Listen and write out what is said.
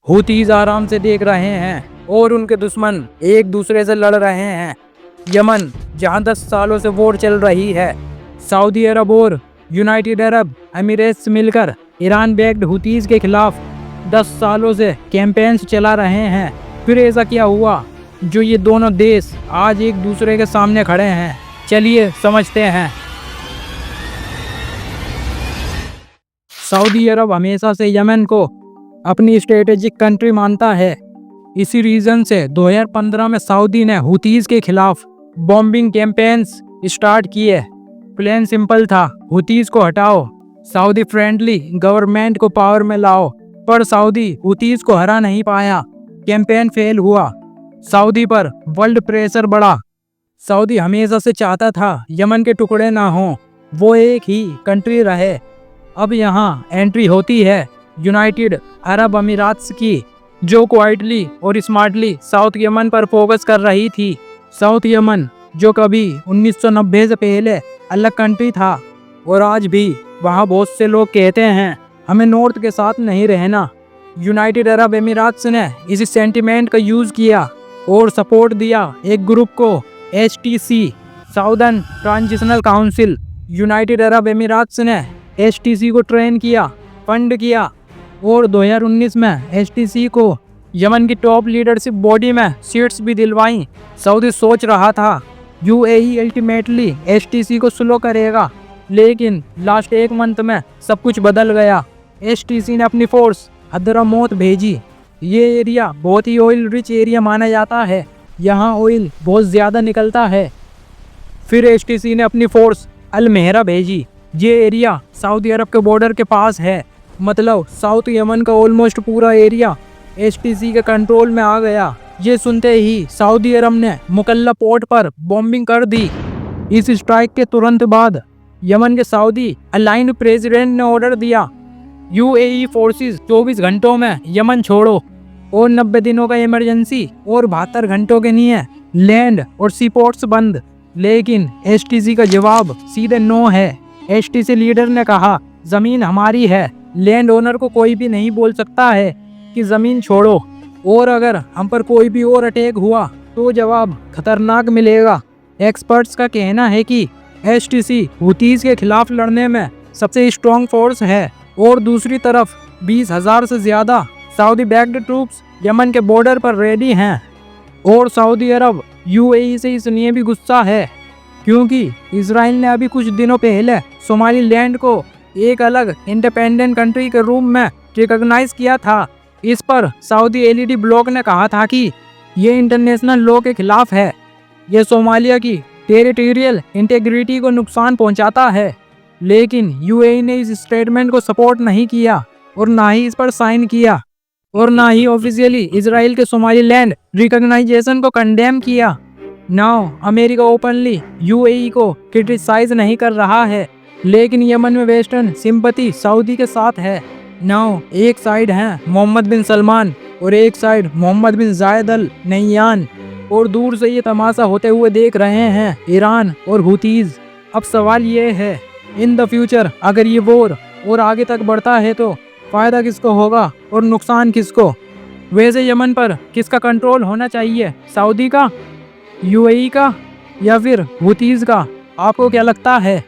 हुतीज आराम से देख रहे हैं और उनके दुश्मन एक दूसरे से लड़ रहे हैं। यमन, जहां 10 सालों से वॉर चल रही है, सऊदी अरब और यूनाइटेड अरब एमिरेट्स मिलकर ईरान बैक्ड हुतीज के खिलाफ 10 सालों से कैंपेन्स चला रहे हैं। फिर ऐसा क्या हुआ जो ये दोनों देश आज एक दूसरे के सामने खड़े हैं? चलिए समझते हैं। सऊदी अरब हमेशा से यमन को अपनी स्ट्रेटेजिक कंट्री मानता है। इसी रीजन से 2015 में सऊदी ने हुतीज के खिलाफ बॉम्बिंग कैंपेन्स स्टार्ट किए। प्लान सिंपल था, हुतीज को हटाओ, सऊदी फ्रेंडली गवर्नमेंट को पावर में लाओ। पर सऊदी हुतीज को हरा नहीं पाया। कैंपेन फेल हुआ। सऊदी पर वर्ल्ड प्रेशर बढ़ा। सऊदी हमेशा से चाहता था यमन के टुकड़े ना हों, वो एक ही कंट्री रहे। अब यहाँ एंट्री होती है यूनाइटेड अरब अमीरात्स की, जो क्वाइटली और स्मार्टली साउथ यमन पर फोकस कर रही थी। साउथ यमन जो कभी 1990 से पहले अलग कंट्री था और आज भी वहाँ बहुत से लोग कहते हैं हमें नॉर्थ के साथ नहीं रहना। यूनाइटेड अरब अमीरात्स ने इस सेंटिमेंट का यूज़ किया और सपोर्ट दिया एक ग्रुप को, HTC southern transitional council. United Arab Emirates ने HTC को ट्रेन किया, फंड किया और 2019 में HTC को यमन की टॉप लीडरशिप बॉडी में सीट्स भी दिलवाई। सऊदी सोच रहा था UAE अल्टीमेटली HTC को स्लो करेगा, लेकिन लास्ट 1 मंथ में सब कुछ बदल गया। HTC ने अपनी फोर्स हद्रमौत भेजी। ये एरिया बहुत ही ऑयल रिच एरिया माना जाता है, यहाँ ऑयल बहुत ज़्यादा निकलता है। फिर HTC ने अपनी फोर्स अल-मेहरा भेजी। ये एरिया सऊदी अरब के बॉर्डर के पास है, मतलब साउथ यमन का ऑलमोस्ट पूरा एरिया HTC के कंट्रोल में आ गया। ये सुनते ही सऊदी अरब ने मुकल्ला पोर्ट पर बॉम्बिंग कर दी। इस स्ट्राइक के तुरंत बाद यमन के सऊदी अलाइंड प्रेसिडेंट ने ऑर्डर दिया UAE फोर्सेस 24 घंटों में यमन छोड़ो और 90 दिनों का इमरजेंसी और 72 घंटों के लिए लैंड और सी पोर्ट्स बंद। लेकिन HTC का जवाब सीधे नो है। HTC लीडर ने कहा ज़मीन हमारी है, लैंड ओनर को कोई भी नहीं बोल सकता है कि ज़मीन छोड़ो, और अगर हम पर कोई भी और अटैक हुआ तो जवाब खतरनाक मिलेगा। एक्सपर्ट्स का कहना है कि HTC हुतीज के खिलाफ लड़ने में सबसे स्ट्रॉन्ग फोर्स है और दूसरी तरफ 20,000 से ज़्यादा सऊदी बैक्ड ट्रूप्स यमन के बॉर्डर पर रेडी हैं। और सऊदी अरब UAE से इसलिए भी गुस्सा है क्योंकि इसराइल ने अभी कुछ दिनों पहले सोमालीलैंड को एक अलग इंडिपेंडेंट कंट्री के रूप में रिकॉग्नाइज किया था। इस पर सऊदी LED ब्लॉक ने कहा था कि ये इंटरनेशनल लॉ के खिलाफ है, ये सोमालिया की टेरिटोरियल इंटीग्रिटी को नुकसान पहुंचाता है। लेकिन UAE ने इस स्टेटमेंट को सपोर्ट नहीं किया और ना ही इस पर साइन किया और ना ही ऑफिशियली इसराइल के सोमालीलैंड रिकॉग्नाइजेशन को कंडेम किया। नाउ अमेरिका ओपनली UAE को क्रिटिसाइज नहीं कर रहा है, लेकिन यमन में वेस्टर्न सिंपैथी सऊदी के साथ है। नाउ एक साइड हैं मोहम्मद बिन सलमान और एक साइड मोहम्मद बिन जायद अल नह्यान, और दूर से ये तमाशा होते हुए देख रहे हैं ईरान और हुतीज। अब सवाल ये है, इन द फ्यूचर अगर ये वॉर और आगे तक बढ़ता है तो फ़ायदा किसको होगा और नुकसान किसको? वैसे यमन पर किसका कंट्रोल होना चाहिए, सऊदी का, UAE का या फिर हुतीज का? आपको क्या लगता है?